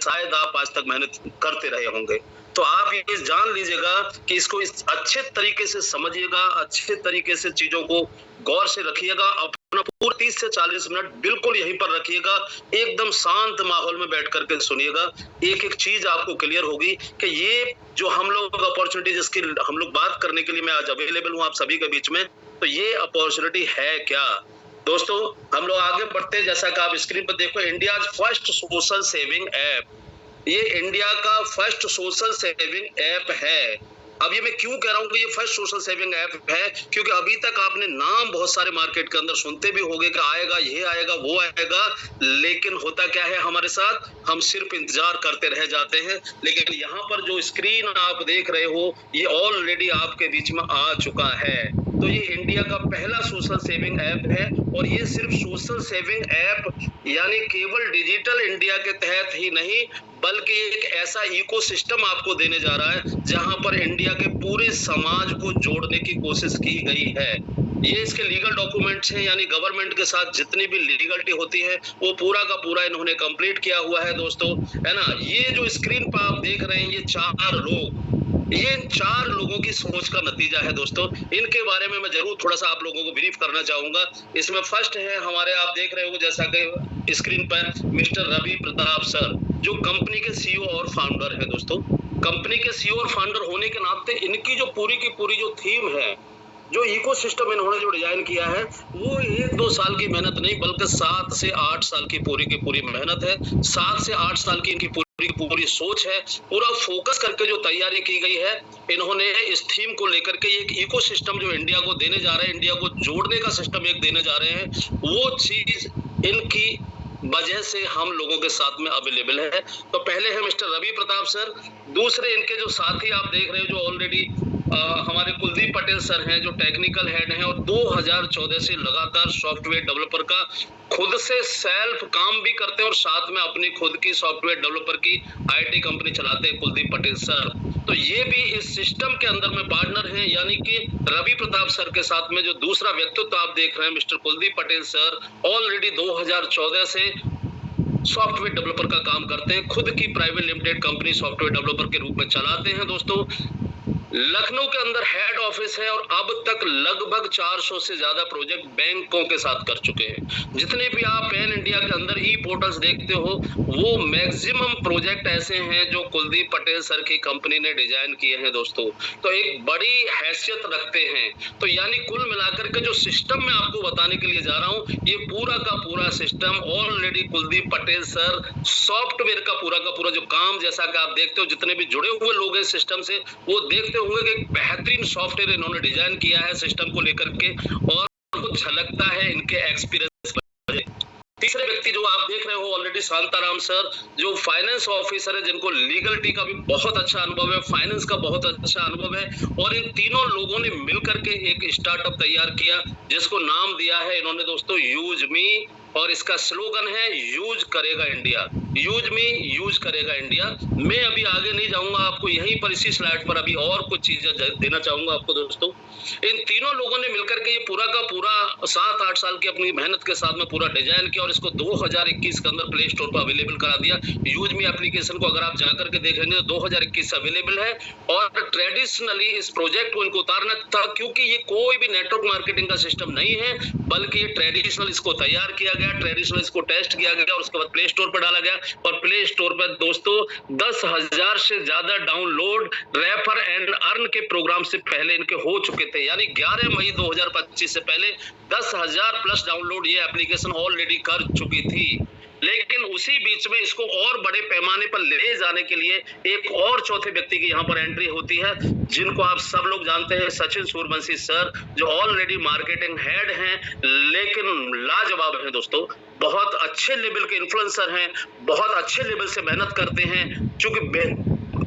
शायद आप आज तक मेहनत करते रहे होंगे। तो आप ये जान लीजिएगा कि इसको इस अच्छे तरीके से समझिएगा, अच्छे तरीके से चीजों को गौर से रखिएगा, अपना पूरा 30 से 40 मिनट बिल्कुल यहीं पर रखिएगा, एकदम शांत माहौल में बैठ करके सुनिएगा। एक एक चीज आपको क्लियर होगी कि ये जो हम लोग अपॉर्चुनिटी जिसकी हम लोग बात करने के लिए मैं आज अवेलेबल हूँ आप सभी के बीच में, तो ये अपॉर्चुनिटी है क्या। दोस्तों हम लोग आगे बढ़ते हैं, जैसा कि आप स्क्रीन पर देखो, India first social saving app, ये इंडिया का फर्स्ट सोशल सेविंग ऐप है। अब ये मैं क्यों कह रहा हूँ कि ये फर्स्ट सोशल सेविंग ऐप है, क्योंकि अभी तक आपने नाम बहुत सारे मार्केट के अंदर सुनते भी होंगे कि आएगा, ये आएगा, वो आएगा, लेकिन होता क्या है हमारे साथ, हम सिर्फ इंतजार करते रह जाते हैं। लेकिन यहाँ पर जो स्क्रीन आप देख रहे हो ये ऑलरेडी आपके बीच में आ चुका है। तो ये इंडिया का पहला सोशल सेविंग ऐप है, और ये सिर्फ सोशल सेविंग ऐप यानी केवल डिजिटल इंडिया के तहत ही नहीं, बल्कि एक ऐसा इकोसिस्टम आपको देने जा रहा है जहां पर इंडिया के पूरे समाज को जोड़ने की कोशिश की गई है। ये इसके लीगल डॉक्यूमेंट्स हैं, यानी गवर्नमेंट के साथ जितनी भी लीगलिटी होती है वो पूरा का पूरा इन्होंने कंप्लीट किया हुआ है दोस्तों, है ना। ये जो स्क्रीन पर आप देख रहे हैं ये 4 लोग, ये इन 4 लोगों की सोच का नतीजा है दोस्तों। इनके बारे में मैं जरूर थोड़ा सा आप लोगों को ब्रीफ करना चाहूंगा। इसमें फर्स्ट है हमारे, आप देख रहे हो जैसा कि स्क्रीन पर, मिस्टर रवि प्रताप सर, जो कंपनी के सीईओ और फाउंडर है दोस्तों। कंपनी के सीईओ और फाउंडर होने के नाते इनकी जो पूरी की पूरी जो थीम है, जो इकोसिस्टम इन्होंने जो डिजाइन किया है, वो 1-2 साल की मेहनत नहीं बल्कि 7 से 8 साल की पूरी मेहनत है। 7 से 8 साल की इनकी पूरी सोच है, पूरा फोकस करके जो तैयारी की गई है इन्होंने इस थीम को लेकर के, एक इकोसिस्टम जो इंडिया को देने जा रहे हैं, इंडिया को जोड़ने का सिस्टम एक देने जा रहे हैं, वो चीज इनकी वजह से हम लोगों के साथ में अवेलेबल है। तो पहले है मिस्टर रवि प्रताप सर, दूसरे इनके जो साथी आप देख रहे हो जो ऑलरेडी हमारे कुलदीप पटेल सर हैं, जो टेक्निकल हेड हैं और 2014 से लगातार सॉफ्टवेयर डेवलपर का खुद से सेल्फ काम भी करते हैं और साथ में अपनी खुद की सॉफ्टवेयर डेवलपर की आईटी कंपनी चलाते हैं कुलदीप पटेल सर। तो ये भी इस सिस्टम के अंदर में पार्टनर हैं, यानी कि रवि प्रताप सर के साथ में जो दूसरा व्यक्तित्व आप देख रहे हैं mister Kuldeep Patel sir, already 2014 से सॉफ्टवेयर डेवलपर का काम करते हैं, खुद की private limited company software developer के रूप में चलाते हैं दोस्तों। लखनऊ के अंदर हेड ऑफिस है और अब तक लगभग 400 से ज्यादा प्रोजेक्ट बैंकों के साथ कर चुके हैं। जितने भी आप पैन इंडिया के अंदर ई पोर्टल्स देखते हो वो मैक्सिमम प्रोजेक्ट ऐसे हैं जो कुलदीप पटेल सर की कंपनी ने डिजाइन किए हैं दोस्तों। तो एक बड़ी हैसियत रखते हैं। तो यानी कुल मिलाकर के जो सिस्टम मैं आपको बताने के लिए जा रहा हूं, ये पूरा का पूरा system already Kuldeep Patel sir software का पूरा जो काम, जैसा कि आप देखते हो जितने भी जुड़े हुए लोग हैं सिस्टम से, वो देखते होंगे कि एक बेहतरीन सॉफ्टवेयर इन्होंने डिजाइन किया है सिस्टम को लेकर के, और वो झलकता है इनके एक्सपीरियंस पर। तीसरे व्यक्ति जो आप देख रहे हो ऑलरेडी शांताराम सर, जो फाइनेंस ऑफिसर है, जिनको लीगलिटी का भी बहुत अच्छा अनुभव है, फाइनेंस का बहुत अच्छा अनुभव है, और इन तीनों लोगों ने मिलकर के एक स्टार्टअप तैयार किया जिसको नाम दिया है इन्होंने दोस्तों यूज मी, और इसका स्लोगन है यूज करेगा इंडिया, यूज मी यूज करेगा इंडिया। मैं अभी आगे नहीं जाऊंगा, आपको यहीं पर इसी स्लाइड पर अभी और कुछ चीजें देना चाहूंगा आपको दोस्तों। इन तीनों लोगों ने मिलकर के ये पूरा का पूरा 7-8 साल की अपनी मेहनत के साथ में पूरा डिजाइन किया और इसको 2021 के अंदर प्ले स्टोर पर अवेलेबल करा दिया। यूज मी एप्लीकेशन को अगर आप जाकर के देखेंगे तो 2021 से अवेलेबल है, और ट्रेडिशनली इस प्रोजेक्ट को इनको उतारना था क्योंकि ये कोई भी नेटवर्क मार्केटिंग का सिस्टम नहीं है, बल्कि ये ट्रेडिशनल इसको तैयार किया गया, ट्रेडिशनल इसको टेस्ट किया गया और उसके बाद प्ले स्टोर पर डाला गया। और प्ले स्टोर पर दोस्तों 10,000 से ज्यादा डाउनलोड रेफर एंड अर्न के प्रोग्राम से पहले इनके हो चुके थे, यानी 11 मई 2025 से पहले 10,000 प्लस डाउनलोड ये एप्लीकेशन ऑलरेडी कर चुकी थी। लेकिन उसी बीच में इसको और बड़े पैमाने पर ले जाने के लिए एक और चौथे व्यक्ति की यहाँ पर एंट्री होती है, जिनको आप सब लोग जानते हैं, सचिन सूर्यवंशी सर, जो ऑलरेडी मार्केटिंग हेड हैं, लेकिन लाजवाब हैं दोस्तों, बहुत अच्छे लेवल के इन्फ्लुएंसर हैं, बहुत अच्छे लेवल से मेहनत करते हैं। चूंकि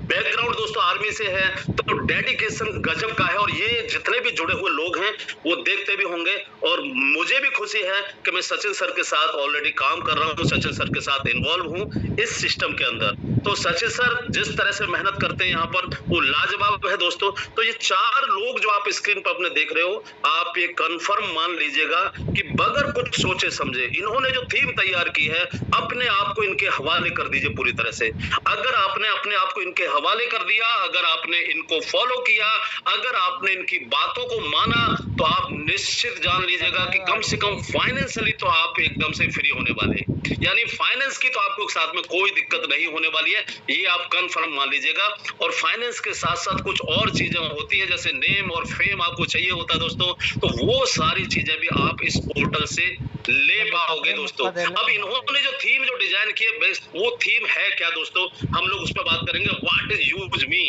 बैकग्राउंड दोस्तों आर्मी से है तो डेडिकेशन गजब का है, और ये जितने भी जुड़े हुए लोग हैं वो देखते भी होंगे। और मुझे भी खुशी है कि मैं सचिन सर के साथ ऑलरेडी काम कर रहा हूँ, सचिन सर के साथ इन्वॉल्व हूँ इस सिस्टम के अंदर। तो सचिन सर जिस तरह से मेहनत करते हैं यहाँ पर वो लाजवाब है दोस्तों। तो ये 4 लोग जो आप स्क्रीन पर अपने देख रहे हो, आप ये कंफर्म मान लीजिएगा कि बगैर कुछ सोचे समझे इन्होंने जो थीम तैयार की है अपने आप को इनके हवाले कर दीजिए पूरी तरह से। अगर आपने अपने आप को इनके हवाले कर दिया, अगर आपने इनको फॉलो किया, अगर आपने इनकी बातों को माना, तो आप निश्चित जान लीजिएगा कि कम से कम फाइनेंशियली तो आप एकदम से फ्री होने वाले हैं। यानी फाइनेंस की तो आपको साथ में कोई दिक्कत नहीं होने वाली है, ये आप कंफर्म मान लीजिएगा। और फाइनेंस के साथ साथ कुछ और चीजें होती है, जैसे नेम और फेम आपको चाहिए होता है दोस्तों, तो वो सारी चीजें भी आप इस पोर्टल से ले पाओगे दोस्तों। अब इन्होंने जो थीम जो डिजाइन की है वो थीम है क्या दोस्तों, हम लोग उस पर बात करेंगे। व्हाट इज यूज मी,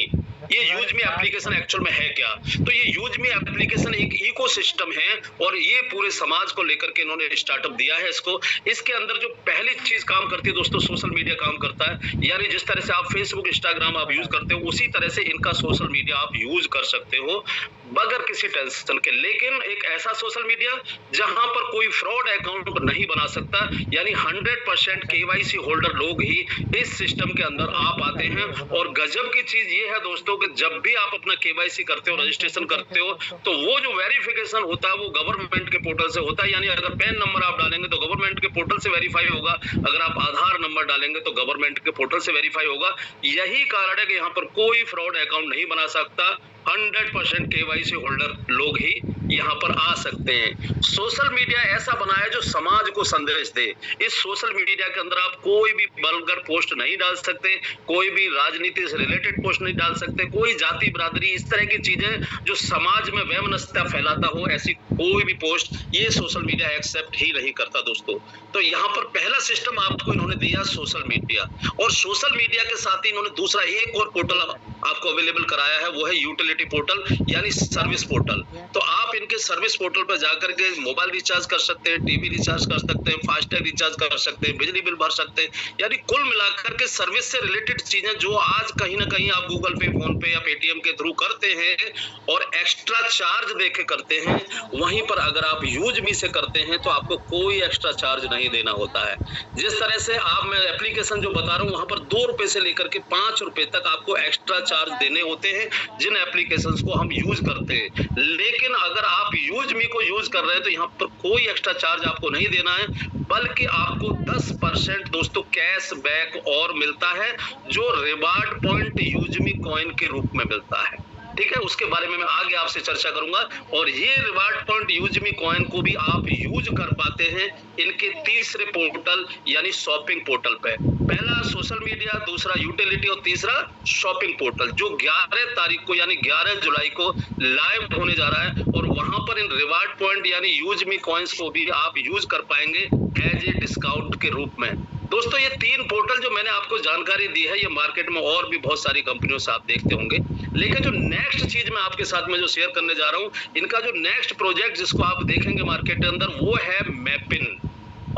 ये यूज मी एप्लीकेशन एक्चुअल में है क्या? तो ये यूज मी एप्लीकेशन एक इकोसिस्टम है और ये पूरे समाज को लेकर के इन्होंने स्टार्टअप दिया है इसको। इसके अंदर जो पहली चीज काम करती है दोस्तों, सोशल मीडिया काम करता है। यानी जिस तरह से आप फेसबुक इंस्टाग्राम आप यूज करते हो, उसी तरह से इनका सोशल मीडिया आप यूज कर सकते हो बगैर किसी टेंशन के। लेकिन एक ऐसा सोशल मीडिया जहां पर कोई फ्रॉड अकाउंट नहीं बना सकता, यानी 100% केवाईसी होल्डर लोग ही इस सिस्टम के अंदर आ पाते हैं। और गजब की चीज ये है दोस्तों कि जब भी आप अपना केवाईसी करते हो, रजिस्ट्रेशन करते हो, तो वो जो वेरिफिकेशन होता है वो गवर्नमेंट के पोर्टल से होता है। यानी अगर पैन नंबर आप डालेंगे तो गवर्नमेंट के पोर्टल से वेरीफाई होगा, अगर आप आधार नंबर डालेंगे तो गवर्नमेंट के पोर्टल से वेरीफाई होगा। यही कारण है कि यहाँ पर कोई फ्रॉड अकाउंट नहीं बना सकता, 100% केवाईसी होल्डर लोग ही यहाँ पर आ सकते हैं। सोशल मीडिया ऐसा बना है जो समाज को संदेश दे। इस सोशल मीडिया के अंदर आप कोई भी वल्गर पोस्ट नहीं डाल सकते, कोई भी राजनीति से रिलेटेड पोस्ट नहीं डाल सकते, कोई जाति बिरादरी इस तरह की चीजें जो समाज में वैमनस्यता फैलाता हो, ऐसी कोई भी पोस्ट ये सोशल मीडिया एक्सेप्ट ही नहीं करता दोस्तों। तो यहाँ पर पहला सिस्टम आपको इन्होंने दिया सोशल मीडिया, और सोशल मीडिया के साथ ही इन्होंने दूसरा एक और पोर्टल आपको अवेलेबल कराया है, वो है यूटिलिटी पोर्टल यानी सर्विस पोर्टल। तो आप इनके सर्विस पोर्टल पर जाकर के मोबाइल रिचार्ज कर सकते हैं, टीवी रिचार्ज कर सकते हैं, फास्टैग रिचार्ज कर सकते हैं, बिजली बिल भर सकते हैं। यानी कुल मिलाकर के सर्विस से रिलेटेड चीजें जो आज कहीं ना कहीं आप गूगल पे, फोन पे या पेटीएम के थ्रू करते हैं और एक्स्ट्रा चार्ज देके करते हैं, वहीं पर अगर आप यूज मी से करते हैं तो आपको कोई एक्स्ट्रा चार्ज नहीं देना होता है। जिस तरह से आप मैं एप्लीकेशन जो बता रहा हूँ वहां पर 2 रुपए से लेकर के 5 रुपए तक आपको एक्स्ट्रा चार्ज देने होते हैं जिन एप्लीकेशंस को हम यूज करते हैं। लेकिन अगर आप यूज मी को यूज कर रहे हैं तो यहाँ पर कोई एक्स्ट्रा चार्ज आपको नहीं देना है, बल्कि आपको 10% दोस्तों कैश बैक और मिलता है, जो reward point use me coin के रूप में मिलता है। ठीक है, उसके बारे में मैं आगे आपसे चर्चा करूंगा। और ये reward point use me coin को भी आप यूज कर पाते हैं इनके तीसरे पोर्टल यानी शॉपिंग पोर्टल पे। पहला सोशल मीडिया, दूसरा यूटिलिटी और तीसरा शॉपिंग पोर्टल, जो 11 तारीख को यानी 11 जुलाई को लाइव होने जा रहा है। और वहां पर इन रिवार्ड पॉइंट यानी यूज मी कॉइन्स को भी आप यूज कर पाएंगे एज ए डिस्काउंट के रूप में। दोस्तों ये 3 पोर्टल जो मैंने आपको जानकारी दी है, ये मार्केट में और भी बहुत सारी कंपनियों से आप देखते होंगे। लेकिन जो नेक्स्ट चीज मैं आपके साथ में जो शेयर करने जा रहा हूँ, इनका जो नेक्स्ट प्रोजेक्ट जिसको आप देखेंगे मार्केट के अंदर, वो है मैपिन।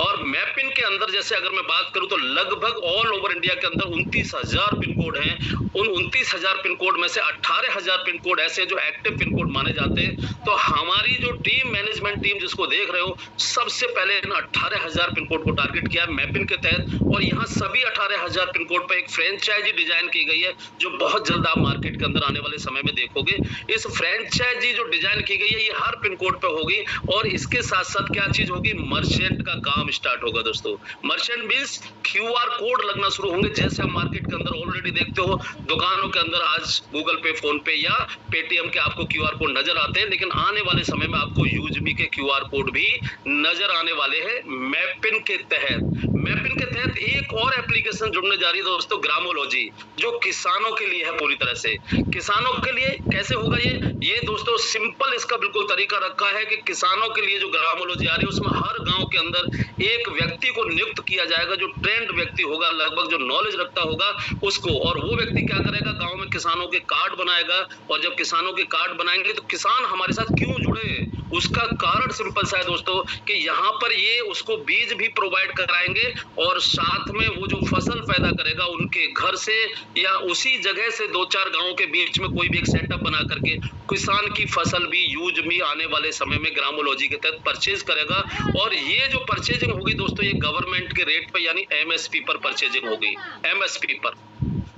और मैपिन के अंदर जैसे अगर मैं बात करूं तो लगभग ऑल ओवर इंडिया के अंदर 29,000 पिन कोड हैं। उन 29,000 पिन कोड में से 18,000 पिन कोड ऐसे जो एक्टिव पिन कोड माने जाते हैं। तो हमारी जो टीम मैनेजमेंट टीम जिसको देख रहे हो, सबसे पहले इन 18,000 पिन कोड को टारगेट किया मैपिन के तहत। और यहाँ सभी 18,000 पिन कोड पर एक फ्रेंचाइजी डिजाइन की गई है, जो बहुत जल्द आप मार्केट के अंदर आने वाले समय में देखोगे। इस फ्रेंचाइजी जो डिजाइन की गई है ये हर पिन कोड पे होगी। और इसके साथ साथ क्या चीज होगी, मर्चेंट का काम स्टार्ट होगा दोस्तों। मर्चेंट मींस क्यूआर कोड लगना शुरू होंगे, जैसे हम मार्केट के अंदर ऑलरेडी देखते हो दुकानों के अंदर आज गूगल पे, फोन पे या पेटीएम के आपको क्यूआर कोड नजर आते हैं। लेकिन आने वाले समय में आपको यूज मी के क्यूआर कोड भी नजर आने वाले हैं मैपिन के तहत। मैपिन के तहत एक और एप्लीकेशन जुड़ने जा रही है दोस्तों, ग्रामोलॉजी, जो किसानों के लिए है पूरी तरह से। किसानों के लिए कैसे होगा ये दोस्तों सिंपल इसका बिल्कुल तरीका रखा है कि किसानों के लिए जो ग्रामोलॉजी आ रही है उसमें हर गांव के अंदर एक व्यक्ति को नियुक्त किया जाएगा, जो ट्रेंड व्यक्ति होगा, लगभग जो नॉलेज रखता होगा उसको। और वो व्यक्ति क्या करेगा, गांव में किसानों के कार्ड बनाएगा। और जब किसानों के कार्ड बनाएंगे तो किसान हमारे साथ क्यों जुड़े, उसका कारण सिंपल सा है दोस्तों कि यहाँ पर ये उसको बीज भी प्रोवाइड कराएंगे और साथ में वो जो फसल पैदा करेगा उनके घर से या उसी जगह से 2-4 गांवों के बीच में कोई भी एक सेटअप बना करके किसान की फसल भी यूज मी आने वाले समय में ग्रामोलॉजी के तहत परचेज करेगा। और ये जो परचेजिंग होगी दोस्तों, ये गवर्नमेंट के रेट पर यानी एमएसपी पर परचेजिंग होगी, एमएसपी पर।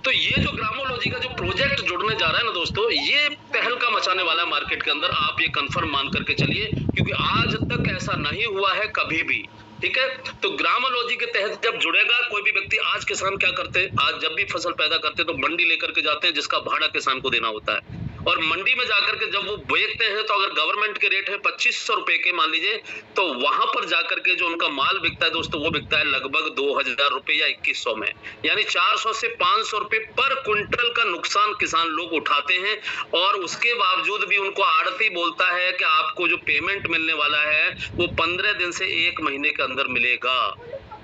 तो ये जो ग्रामोलॉजी का जो प्रोजेक्ट जुड़ने जा रहा है ना दोस्तों, ये तहलका मचाने वाला है मार्केट के अंदर, आप ये कंफर्म मान करके चलिए, क्योंकि आज तक ऐसा नहीं हुआ है कभी भी। ठीक है, तो ग्रामोलॉजी के तहत जब जुड़ेगा कोई भी व्यक्ति, आज किसान क्या करते हैं, आज जब भी फसल पैदा करते हैं तो मंडी लेकर के जाते हैं, जिसका भाड़ा किसान को देना होता है, और मंडी में जाकर के जब वो बेचते हैं तो अगर गवर्नमेंट के रेट है 2500 रुपए के मान लीजिए, तो वहां पर जाकर के जो उनका माल बिकता है दोस्तों, वो बिकता है लगभग 2000 रुपए या 2100 में, यानी 400 से 500 रुपए पर क्विंटल का नुकसान किसान लोग उठाते हैं। और उसके बावजूद भी उनको आड़ती बोलता है कि आपको जो पेमेंट मिलने वाला है वो 15 दिन से 1 महीने के अंदर मिलेगा।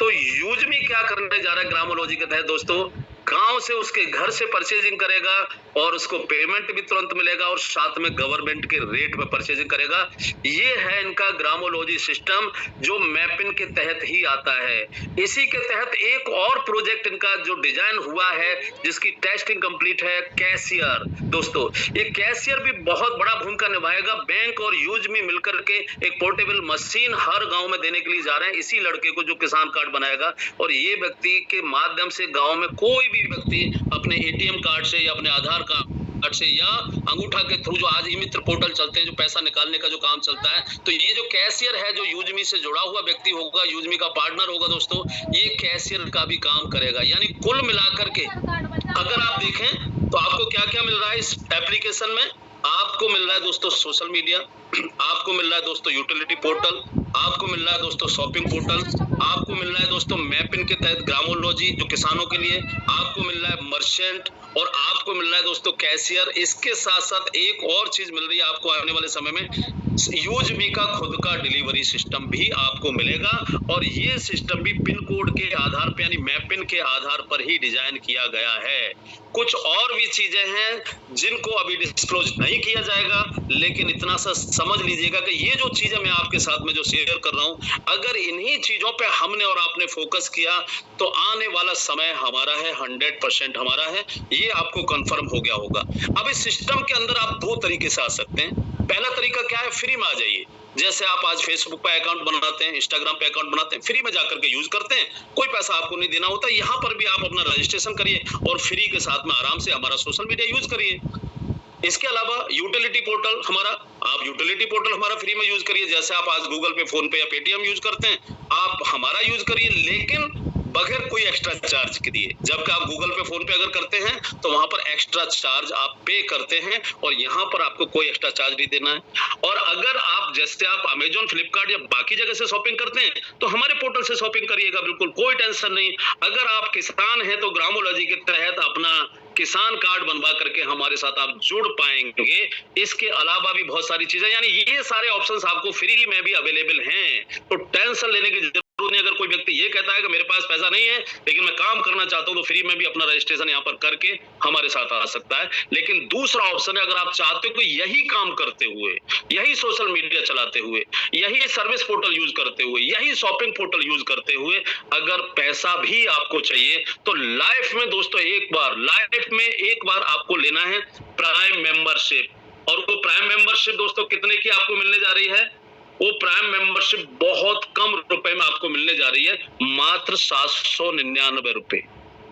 तो यूजमी क्या करने जा रहा है ग्रामोलॉजी के तहत दोस्तों, गांव से उसके घर से परचेजिंग करेगा और उसको पेमेंट भी तुरंत मिलेगा और साथ में गवर्नमेंट के रेट में परचेजिंग करेगा। ये है इनका ग्रामोलॉजी सिस्टम जो मैपिन के तहत ही आता है। इसी के तहत एक और प्रोजेक्ट इनका जो डिजाइन हुआ है जिसकी टेस्टिंग कंप्लीट है, कैशियर। दोस्तों ये कैशियर भी बहुत बड़ा भूमिका निभाएगा। बैंक और यूजमी मिलकर के एक पोर्टेबल मशीन हर गांव में देने के लिए जा रहे हैं, इसी लड़के को जो किसान कार्ड बनाएगा, और ये व्यक्ति के माध्यम से गांव में कोई भी व्यक्ति अपने एटीएम कार्ड से या अपने आधार कार्ड से या अंगूठा के थ्रू, जो आज ई मित्र पोर्टल चलते हैं, जो पैसा निकालने का जो काम चलता है, तो ये जो कैशियर है जो यूजमी से जुड़ा हुआ व्यक्ति होगा, यूजमी का पार्टनर होगा दोस्तों, ये कैशियर का भी काम करेगा। यानी कुल मिलाकर के अगर आप देखें तो आपको क्या क्या मिल रहा है इस एप्लीकेशन में, आपको मिल रहा है दोस्तों सोशल मीडिया, आपको मिल रहा है दोस्तों यूटिलिटी पोर्टल, आपको मिल रहा है दोस्तों शॉपिंग पोर्टल, आपको मिल रहा है दोस्तों मैपिन के तहत ग्रामोलॉजी जो किसानों के लिए, आपको मिल रहा है मर्चेंट, और आपको मिल रहा है दोस्तों कैशियर। इसके साथ साथ एक और चीज मिल रही है आपको आने वाले समय में, यूजमी का खुद का डिलीवरी सिस्टम भी आपको मिलेगा, और ये सिस्टम भी पिन कोड के आधार पर यानी मैपिन के आधार पर ही डिजाइन किया गया है। कुछ और भी चीजें हैं जिनको अभी डिस्क्लोज नहीं किया जाएगा, लेकिन इतना सा समझ लीजिएगा कि ये जो चीजें मैं आपके साथ में जो शेयर कर रहा हूं, अगर इन्हीं चीजों पे हमने और आपने फोकस किया तो आने वाला समय हमारा है, 100% हमारा है, ये आपको कंफर्म हो गया होगा। अब इस सिस्टम के अंदर आप दो तरीके से आ सकते हैं। पहला तरीका क्या है, फ्री में आ जाइए। जैसे आप आज फेसबुक पे अकाउंट बनाते हैं, इंस्टाग्राम पे अकाउंट बनाते हैं, फ्री में जाकर के यूज करते हैं, कोई पैसा आपको नहीं देना होता। यहाँ पर भी आप अपना रजिस्ट्रेशन करिए और फ्री के साथ में आराम से हमारा सोशल मीडिया यूज करिए। इसके अलावा यूटिलिटी पोर्टल हमारा, आप यूटिलिटी पोर्टल हमारा फ्री में यूज करिए। जैसे आप आज गूगल पे, फोन पे या पेटीएम यूज करते हैं, आप हमारा यूज करिए, लेकिन बगैर कोई एक्स्ट्रा चार्ज के दिए। जबकि आप गूगल पे, फोन पे अगर करते हैं तो वहां पर एक्स्ट्रा चार्ज आप पे करते हैं, और यहाँ पर आपको कोई एक्स्ट्रा चार्ज नहीं देना है। और अगर आप जैसे आप अमेजोन, फ्लिपकार्ट या बाकी जगह से शॉपिंग करते हैं तो हमारे पोर्टल से शॉपिंग करिएगा, बिल्कुल कोई टेंशन नहीं। अगर आप किसान हैं तो ग्रामोलॉजी के तहत अपना किसान कार्ड बनवा करके हमारे साथ आप जुड़ पाएंगे। इसके अलावा भी बहुत सारी चीजें, यानी ये सारे ऑप्शंस आपको फ्री में भी अवेलेबल हैं, तो टेंशन लेने की जरूरत नहीं। अगर कोई व्यक्ति ये कहता है कि मेरे पास पैसा नहीं है लेकिन मैं काम करना चाहता हूं, तो फ्री में भी अपना रजिस्ट्रेशन यहाँ पर करके हमारे साथ आ सकता है। लेकिन दूसरा ऑप्शन है, अगर आप चाहते हो कि यही काम करते हुए, यही सोशल मीडिया चलाते हुए, यही सर्विस पोर्टल यूज करते हुए, यही शॉपिंग पोर्टल यूज करते हुए अगर पैसा भी आपको चाहिए, तो लाइफ में दोस्तों एक बार आपको लेना है प्राइम मेंबरशिप। और वो प्राइम मेंबरशिप दोस्तों कितने की आपको मिलने जा रही है, वो प्राइम मेंबरशिप बहुत कम रुपए में आपको मिलने जा रही है, मात्र 799 रुपए,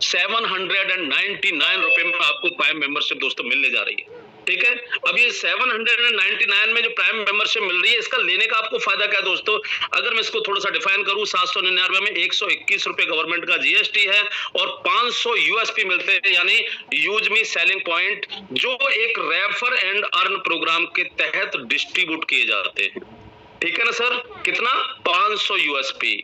799 रुपए में आपको प्राइम मेंबरशिप दोस्तों मिलने जा रही है। ठीक है, अब ये 799 में जो प्राइम मेंबरशिप मिल रही है, इसका लेने का आपको फायदा क्या है दोस्तों, अगर मैं इसको थोड़ा सा डिफाइन करूं, 799 में 121 रुपए गवर्नमेंट का जीएसटी है और 500 यूएसपी मिलते हैं, यानी यूज मी सेलिंग पॉइंट, जो एक रेफर एंड अर्न प्रोग्राम के तहत डिस्ट्रीब्यूट किए जाते हैं। ठीक है ना सर, कितना, 500 यूएसपी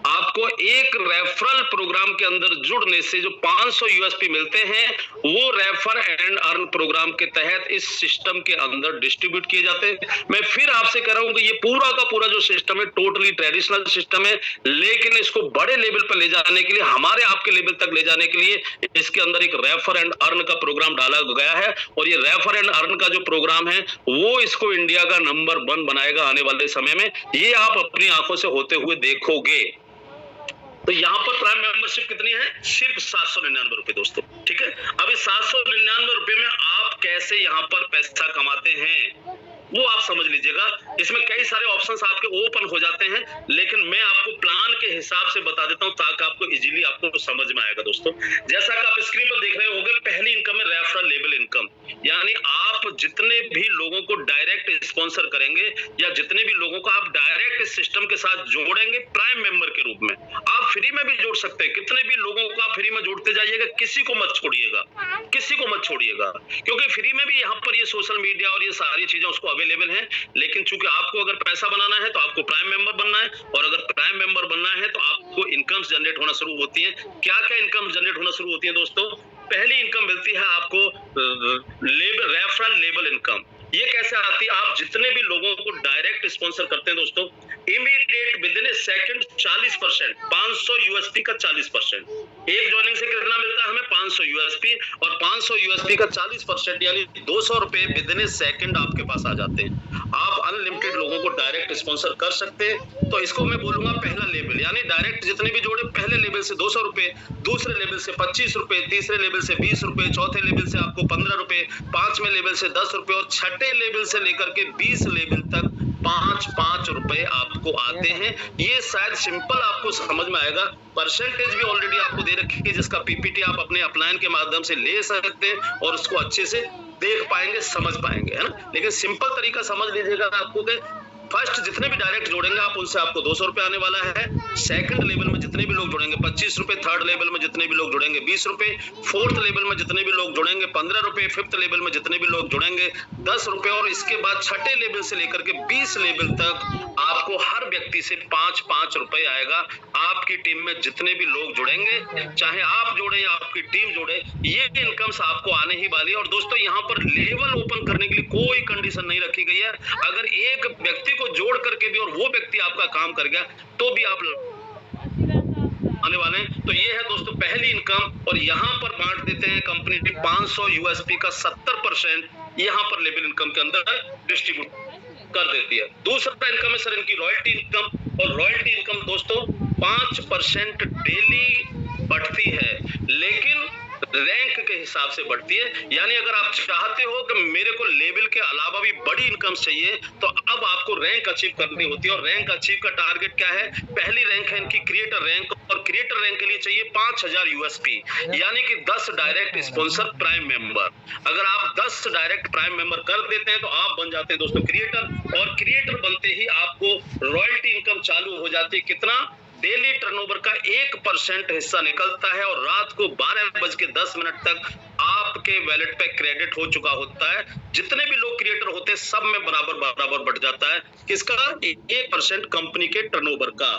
आपको एक रेफरल प्रोग्राम के अंदर जुड़ने से जो 500 यूएसपी मिलते हैं, वो रेफर एंड अर्न प्रोग्राम के तहत इस सिस्टम के अंदर डिस्ट्रीब्यूट किए जाते हैं। मैं फिर आपसे कह रहा हूं कि ये पूरा का पूरा जो सिस्टम है टोटली ट्रेडिशनल सिस्टम है, लेकिन इसको बड़े लेवल पर ले जाने के लिए, हमारे आपके लेवल तक ले जाने के लिए इसके अंदर एक रेफर एंड अर्न का प्रोग्राम डाला गया है। और ये रेफर एंड अर्न का जो प्रोग्राम है वो इसको इंडिया का नंबर 1 बनाएगा आने वाले समय में, ये आप अपनी आंखों से होते हुए देखोगे। तो यहाँ पर प्राइम मेंबरशिप कितनी है, सिर्फ 799 रुपए दोस्तों। ठीक है, अब इस 799 रुपए में आप कैसे यहाँ पर पैसा कमाते हैं वो आप समझ लीजिएगा। इसमें कई सारे ऑप्शंस आपके ओपन हो जाते हैं, लेकिन मैं आपको प्लान के हिसाब से बता देता हूं ताकि आपको इजीली आपको समझ में आएगा दोस्तों। जैसा कि आप स्क्रीन पर देख रहे होंगे, यानी आप जितने भी लोगों को डायरेक्ट स्पॉन्सर करेंगे या जितने भी लोगों को आप डायरेक्ट इस सिस्टम के साथ जोड़ेंगे प्राइम मेंबर के रूप में, आप फ्री में भी जोड़ सकते हैं। कितने भी लोगों को आप फ्री में जोड़ते जाइएगा, किसी को मत छोड़िएगा, किसी को मत छोड़िएगा, क्योंकि फ्री में भी यहाँ पर ये सोशल मीडिया और ये सारी चीजें उसको अवेलेबल है। लेकिन चूंकि आपको अगर पैसा बनाना है तो आपको प्राइम मेंबर बनना है, और अगर प्राइम मेंबर बनना है तो आपको इनकम जनरेट होना शुरू होती है। क्या क्या इनकम जनरेट होना शुरू होती है दोस्तों? पहली इनकम मिलती है आपको रेफरल लेबल इनकम। ये कैसे आती है? आप जितने भी लोगों को डायरेक्ट स्पॉन्सर करते हैं दोस्तों, immediate with in A second 40%, 500 USP का 40%। एक ज्वाइनिंग से कितना मिलता है हमें? 500 यूएसपी, और 500 यूएसपी का 40% यानी 200 रुपए विद इन ए सेकंड आपके पास आ जाते हैं। आप अनलिमिटेड लोगों को डायरेक्ट स्पॉन्सर कर सकते हैं। तो इसको मैं बोलूंगा पहला लेवल, यानी डायरेक्ट जितने भी जोड़े, पहले लेवल से 200 रुपए, दूसरे लेवल से 25 रुपए, तीसरे लेवल से 20 रुपए, चौथे लेवल से आपको 15 रुपए, पांचवें लेवल से 10 रुपए, और छठे लेवल से लेकर के 20 लेवल तक 5-5 रुपए आपको आते हैं। ये शायद सिंपल आपको समझ में आएगा। परसेंटेज भी ऑलरेडी आपको दे रखी है, जिसका पीपीटी आप अपने अपलाइन के माध्यम से ले सकते हैं और उसको अच्छे से देख पाएंगे, समझ पाएंगे, है ना। लेकिन सिंपल तरीका समझ लीजिएगा आपको कि फर्स्ट जितने भी डायरेक्ट जोड़ेंगे आप, उनसे आपको 200 रुपए आने वाला है। सेकंड लेवल में जितने भी लोग जुड़ेंगे 25 रुपए, थर्ड लेवल में जितने भी लोग जुड़ेंगे 20 रुपए, फोर्थ लेवल में जितने भी लोग जुड़ेंगे 15 रुपए, फिफ्थ लेवल में जितने भी लोग जुड़ेंगे 10 रुपए, और इसके बाद छठे लेवल से लेकर के 20 लेवल तक आपको हर व्यक्ति से 5-5 रुपए आएगा। आपकी टीम में जितने भी लोग जुड़ेंगे, चाहे आप जोड़े या आपकी टीम जोड़े, ये इनकम्स आपको आने ही वाली है। और दोस्तों यहाँ पर लेवल ओपन करने के लिए कोई कंडीशन नहीं रखी गई है। अगर एक व्यक्ति को जोड़ करके भी और वो व्यक्ति आपका काम कर गया तो भी आप आने वाले हैं। तो ये है दोस्तों पहली इनकम, और यहाँ पर बांट देते हैं कंपनी 500 यूएसपी का 70% यहाँ पर लेवल इनकम के अंदर डिस्ट्रीब्यूट कर देती है। दूसरा इनकम है सर इनकी रॉयल्टी इनकम, और रॉयल्टी इनकम दोस्तों 5% डेली बढ़ती है, लेकिन रैंक के हिसाब से बढ़ती है। यानी अगर आप चाहते हो कि मेरे को लेवल के अलावा भी बड़ी इनकम चाहिए, तो अब आपको रैंक अचीव करनी होती है। और रैंक अचीव का टारगेट क्या है? पहली रैंक है इनकी क्रिएटर रैंक, और क्रिएटर रैंक के लिए चाहिए 5000 यूएसपी, यानी कि 10 डायरेक्ट स्पॉन्सर प्राइम मेंबर। अगर आप 10 डायरेक्ट प्राइम मेंबर कर देते हैं तो आप बन जाते हैं दोस्तों क्रिएटर, और क्रिएटर बनते ही आपको रॉयल्टी इनकम चालू हो जाती है। कितना? डेली टर्नओवर का 1% हिस्सा निकलता है, और रात को 12:10 तक आपके वैलेट पे क्रेडिट हो चुका होता है। जितने भी लोग क्रिएटर होते हैं सब में बराबर बढ़ जाता है। किसका? 1% कंपनी के टर्नओवर का।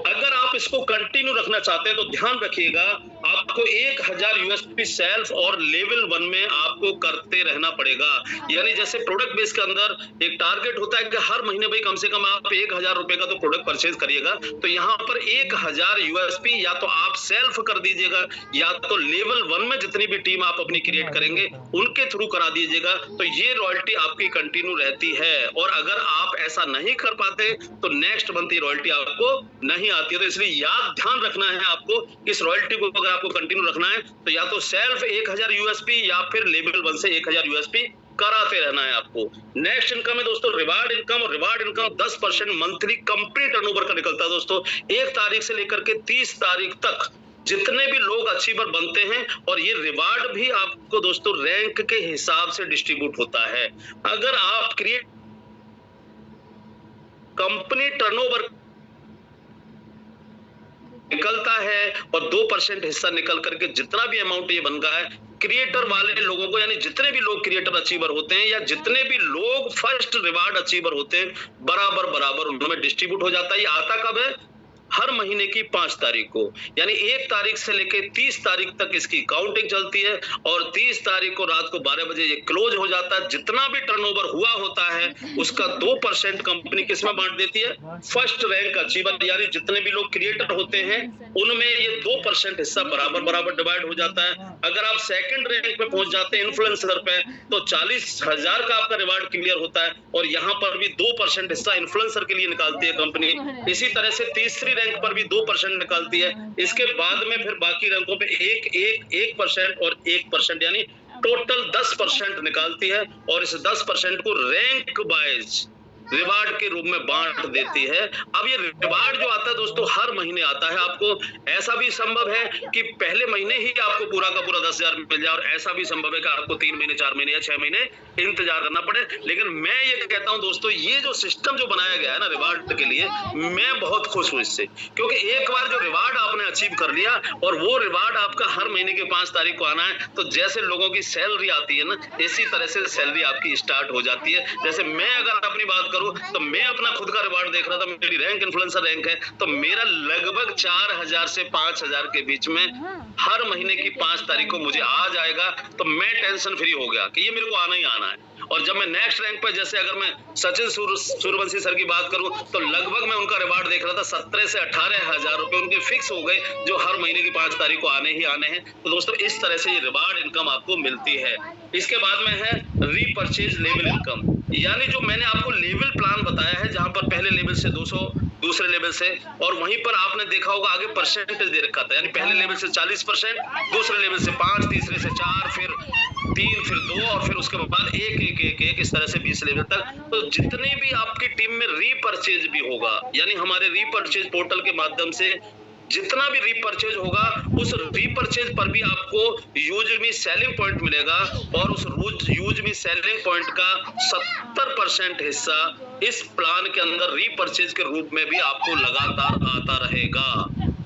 अगर आप इसको कंटिन्यू रखना चाहते हैं तो ध्यान रखिएगा, आपको 1000 यूएसपी सेल्फ और लेवल 1 में आपको करते रहना पड़ेगा। यानी जैसे प्रोडक्ट बेस के अंदर एक टारगेट होता है कि हर महीने भाई कम से कम आप 1000 रुपए का तो प्रोडक्ट परचेज करिएगा, तो यहाँ पर 1000 यूएसपी या तो आप सेल्फ कर दीजिएगा, या तो लेवल 1 में जितनी भी टीम आप अपनी क्रिएट करेंगे उनके थ्रू करा दीजिएगा, तो ये रॉयल्टी आपकी कंटिन्यू रहती है। और अगर आप ऐसा नहीं कर पाते तो नेक्स्ट मंथ की रॉयल्टी आपको नहीं आती है। तो इसलिए याद ध्यान रखना है आपको, इस रॉयल्टी को अगर आपको कंटिन्यू रखना है तो या तो सेल्फ 1000 यूएसपी या फिर लेवल 1 से 1000 यूएसपी कराते रहना है आपको। नेक्स्ट इनकम है दोस्तों रिवार्ड इनकम, और reward income 10% monthly company turnover का निकलता है दोस्तों। 1 तारीख से लेकर के 30 तारीख तक जितने भी लोग अचीवर बनते हैं, और ये रिवार्ड भी आपको दोस्तों रैंक के हिसाब से डिस्ट्रीब्यूट होता है। अगर आप क्रिएट कंपनी टर्नओवर निकलता है और 2% हिस्सा निकल करके जितना भी अमाउंट ये बन गया है, क्रिएटर वाले लोगों को, यानी जितने भी लोग क्रिएटर अचीवर होते हैं या जितने भी लोग फर्स्ट रिवार्ड अचीवर होते हैं, बराबर उनमें डिस्ट्रीब्यूट हो जाता है। ये आता कब है? हर महीने की 5 तारीख को, यानी 1 तारीख से लेकर 30 तारीख तक इसकी काउंटिंग चलती है, और 30 तारीख को रात को 12 बजे ये क्लोज हो जाता है। जितना भी टर्नओवर हुआ होता है उसका 2% कंपनी किसमें बांट देती है? फर्स्ट रैंक अचीवर, यानी जितने भी लोग क्रिएटर होते हैं उनमें ये 2% हिस्सा बराबर डिवाइड हो जाता है। अगर आप सेकंड रैंक पे पहुंच जाते हैं इन्फ्लुएंसर पे, तो 40,000 का आपका रिवार्ड क्लियर होता है, और यहाँ पर भी 2% हिस्सा इन्फ्लुएंसर के लिए निकालती है कंपनी। इसी तरह से तीसरी रैंक पर भी 2% निकालती है। इसके बाद में फिर बाकी रैंकों पे 1% और 1%, यानी टोटल 10% निकालती है, और इस 10% को रैंक वाइज रिवार्ड के रूप में बांट देती है। अब ये रिवार्ड जो आता है दोस्तों हर महीने आता है। आपको ऐसा भी संभव है कि पहले महीने ही आपको पूरा का पूरा 10,000 मिल जाए, और ऐसा भी संभव है कि आपको 3 महीने, 4 महीने या 6 महीने इंतजार करना पड़े। लेकिन मैं ये कहता हूं दोस्तों, ये जो सिस्टम जो बनाया गया है ना रिवार्ड के लिए, मैं बहुत खुश हूं इससे, क्योंकि एक बार जो रिवार्ड आपने अचीव कर लिया और वो रिवार्ड आपका हर महीने की 5 तारीख को आना है, तो जैसे लोगों की सैलरी आती है ना, इसी तरह से सैलरी आपकी स्टार्ट हो जाती है। जैसे मैं अगर अपनी बात करूं तो मैं अपना खुद का रिवार्ड देख रहा था, मेरी रैंक इन्फ्लुएंसर रैंक है, तो मेरा लगभग 4,000 से 5,000 के बीच में हर महीने की 5 तारीख को मुझे आ जाएगा। तो मैं टेंशन फ्री हो गया कि ये मेरे को आना ही आना है। और जब मैं नेक्स्ट रैंक पर, जैसे अगर मैं सचिन सूर्यवंशी सर की बात करूं, तो लगभग मैं उनका रिवार्ड देख रहा था 17 से 18,000 रुपए उनके फिक्स हो गए, जो हर महीने की 5 तारीख को आने ही आने हैं। तो दोस्तों इस तरह से ये रिवार्ड इनकम आपको मिलती है। इसके बाद में है रीपरचेज लेवल इनकम, यानी जो मैंने आपको लेवल प्लान बताया है, जहां पर पहले लेवल से 200, दूसरे लेवल से, और वहीं पर आपने देखा होगा आगे परसेंटेज दे रखा था, यानी पहले लेवल से 40%, दूसरे लेवल से 5, तीसरे से 4, फिर 3, फिर 2, और फिर उसके बाद 1 इस तरह से 20 लेवल तक। तो जितने भी आपकी टीम में रीपरचेज भी होगा, यानी हमारे रीपरचेज पोर्टल के माध्यम से जितना भी रीपरचेज होगा, उस रीपरचेज पर भी आपको यूज मी सेलिंग पॉइंट मिलेगा, और उस यूज मी सेलिंग पॉइंट का 70% हिस्सा इस प्लान के अंदर रीपरचेज के रूप में भी आपको लगातार आता रहेगा।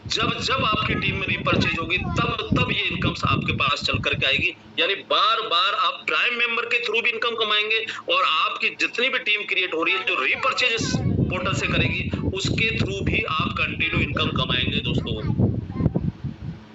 जब जब आपकी टीम में रीपरचेज होगी, तब ये इनकम आपके पास चल करके आएगी। यानी बार बार आप प्राइम मेंबर के थ्रू भी इनकम कमाएंगे, और आपकी जितनी भी टीम क्रिएट हो रही है जो रीपरचेज पोर्टल से करेगी, उसके थ्रू भी आप कंटिन्यू इनकम कमाएंगे दोस्तों।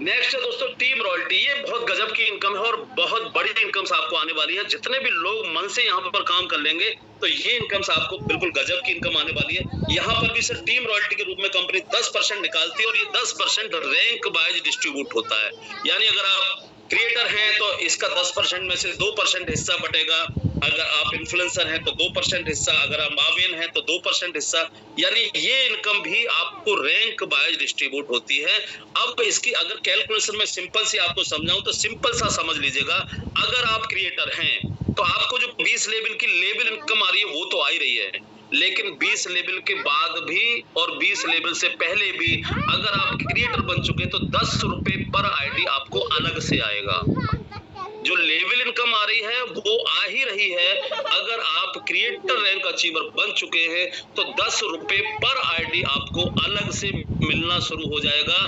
नेक्स्ट है दोस्तों टीम रॉयल्टी। ये बहुत गजब की इनकम है और बहुत बड़ी इनकम्स आपको आने वाली है। जितने भी लोग मन से यहाँ पर काम कर लेंगे, तो ये इनकम्स आपको बिल्कुल गजब की इनकम आने वाली है। यहाँ पर भी सर टीम रॉयल्टी के रूप में कंपनी 10% निकालती है, और ये 10% रैंक वाइज डिस्ट्रीब्यूट होता है। यानी अगर आप क्रिएटर हैं तो इसका 10% में से 2% हिस्सा बटेगा, अगर आप इन्फ्लुएंसर हैं तो 2% हिस्सा, अगर आप माविन हैं तो 2% हिस्सा। यानी ये इनकम भी आपको रैंक वाइज डिस्ट्रीब्यूट होती है। अब इसकी अगर कैलकुलेशन में सिंपल सी आपको समझाऊं तो सिंपल सा समझ लीजिएगा, अगर आप क्रिएटर हैं तो आपको जो 20 लेवल की लेवल इनकम आ रही है वो तो आ ही रही है, लेकिन 20 लेवल के बाद भी और 20 लेवल से पहले भी अगर आप क्रिएटर बन चुके तो 10 रुपए पर आईडी आपको अलग से आएगा। जो लेवल इनकम आ रही है वो आ ही रही है। अगर आप क्रिएटर रैंक अचीवर बन चुके हैं तो 10 रुपए पर आईडी आपको अलग से मिलना शुरू हो जाएगा।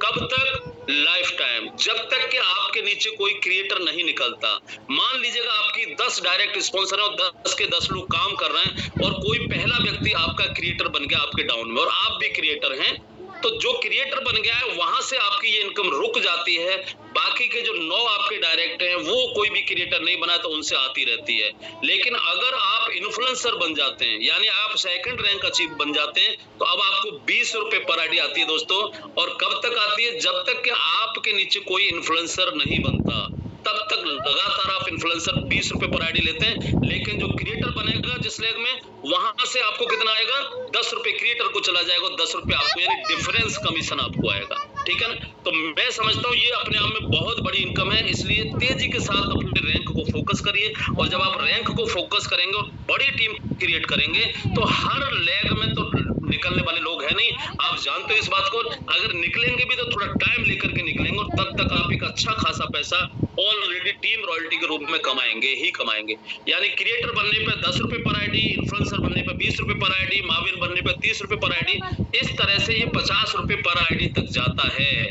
कब तक? लाइफ टाइम, जब तक कि आपके नीचे कोई क्रिएटर नहीं निकलता। मान लीजिएगा आपकी 10 डायरेक्ट स्पॉन्सर है और 10 के 10 लोग काम कर रहे हैं, और कोई पहला व्यक्ति आपका क्रिएटर बन गया आपके डाउन में, और आप भी क्रिएटर हैं, तो जो क्रिएटर बन गया है वहां से आपकी ये इनकम रुक जाती है। बाकी के जो 9 आपके डायरेक्ट हैं वो कोई भी क्रिएटर नहीं बना तो उनसे आती रहती है। लेकिन अगर आप इन्फ्लुएंसर बन जाते हैं, यानी आप सेकंड रैंक अचीव बन जाते हैं, तो अब आपको 20 रुपए पर आईडी आती है दोस्तों। और कब तक आती है? जब तक कि आपके नीचे कोई इन्फ्लुएंसर नहीं बनता, तब तक लगातार आप इन्फ्लुएंसर 20 रुपए पर आईडी लेते हैं। लेकिन जो क्रिएटर बनेगा जिस लेग में, वहां से आपको कितना आएगा? 10 रुपए क्रिएटर को चला जाएगा, 10 रुपए आपको, यानी डिफरेंस कमीशन आपको आएगा। ठीक है ना? तो मैं समझता हूँ ये अपने आप में बहुत बड़ी इनकम है। इसलिए तेजी के साथ अपने रैंक को फोकस करिए, और जब आप रैंक को फोकस करेंगे और बड़ी टीम क्रिएट करेंगे, तो हर लेग में तो निकलने वाले लोग हैं नहीं, आप जानते हो इस बात को। अगर निकलेंगे भी तो थोड़ा टाइम लेकर के निकलेंगे, और तब तक आप एक अच्छा खासा पैसा ऑलरेडी टीम रॉयल्टी के रूप में कमाएंगे ही कमाएंगे। यानी क्रिएटर बनने पे 10 रुपए पर आईडी, इन्फ्लुएंसर बनने पे 20 रुपए पर आईडी, माविन बनने पे 30 रुपए पर आईडी, इस तरह से ये 50 रुपए पर आईडी तक जाता है।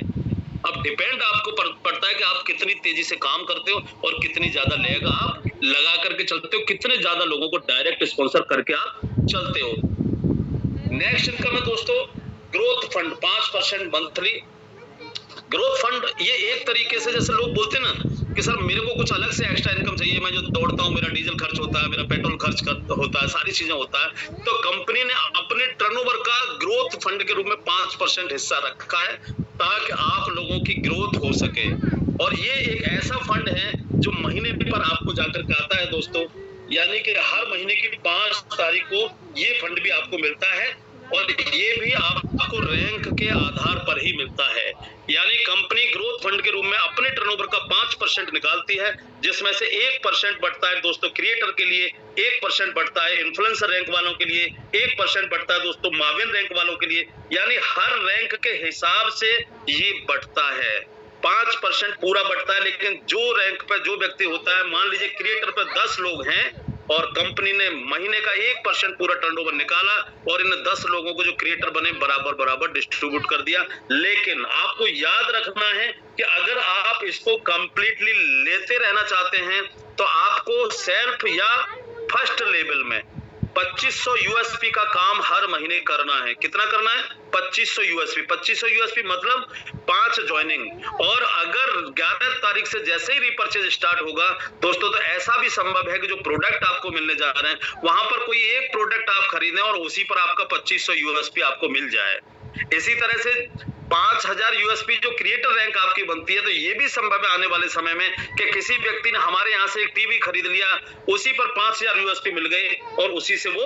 अब डिपेंड आपको पड़ता है कि आप कितनी तेजी से काम करते हो और कितनी ज्यादा लेग आप लगा करके चलते हो, कितने ज्यादा लोगों को डायरेक्ट स्पॉन्सर करके आप चलते हो। नेक्स्ट इनकम है दोस्तों growth fund, 5% monthly growth fund. ये एक तरीके से, जैसे लोग बोलते हैं ना कि सर मेरे को कुछ अलग से एक्स्ट्रा इनकम चाहिए, मैं जो दौड़ता हूँ, मेरा डीजल खर्च होता है, मेरा पेट्रोल खर्च होता है, सारी चीजें होता है, तो कंपनी ने अपने टर्नओवर का ग्रोथ फंड के रूप में 5% हिस्सा रखा है, ताकि आप लोगों की ग्रोथ हो सके। और ये एक ऐसा फंड है जो महीने पर आपको जाकर के आता है दोस्तों, यानी कि हर महीने की 5 तारीख को ये फंड भी आपको मिलता है। और ये भी आपको रैंक के आधार पर ही मिलता है। यानी कंपनी ग्रोथ फंड के रूप में अपने टर्नओवर का 5% निकालती है, जिसमें से 1% बढ़ता है दोस्तों क्रिएटर के लिए, 1% बढ़ता है इन्फ्लुएंसर रैंक वालों के लिए, 1% बढ़ता है दोस्तों माविन रैंक वालों के लिए। यानी हर रैंक के हिसाब से ये बढ़ता है, 5% पूरा बढ़ता है। लेकिन जो रैंक पे जो व्यक्ति होता है, मान लीजिए क्रिएटर पे 10 लोग हैं और कंपनी ने महीने का 1% पूरा टर्नओवर निकाला और इन 10 लोगों को जो क्रिएटर बने बराबर बराबर डिस्ट्रीब्यूट कर दिया। लेकिन आपको याद रखना है कि अगर आप इसको कंप्लीटली लेते रहना चाहते हैं तो आपको सेल्फ या फर्स्ट लेवल में 2500 यूएसपी का काम हर महीने करना है। कितना करना है? 2500 यूएसपी। 2500 यूएसपी मतलब 5 ज्वाइनिंग। और अगर 11 तारीख से जैसे ही रीपर्चेज स्टार्ट होगा दोस्तों, तो ऐसा भी संभव है कि जो प्रोडक्ट आपको मिलने जा रहे हैं वहां पर कोई एक प्रोडक्ट आप खरीदें और उसी पर आपका 2500 यूएसपी आपको मिल जाए। इसी तरह से 5000 यूएसपी जो क्रिएटर रैंक आपकी बनती है, तो ये भी संभव है आने वाले समय में कि किसी व्यक्ति ने हमारे यहाँ से एक टीवी खरीद लिया, उसी पर 5000 यूएसपी मिल गए और उसी से वो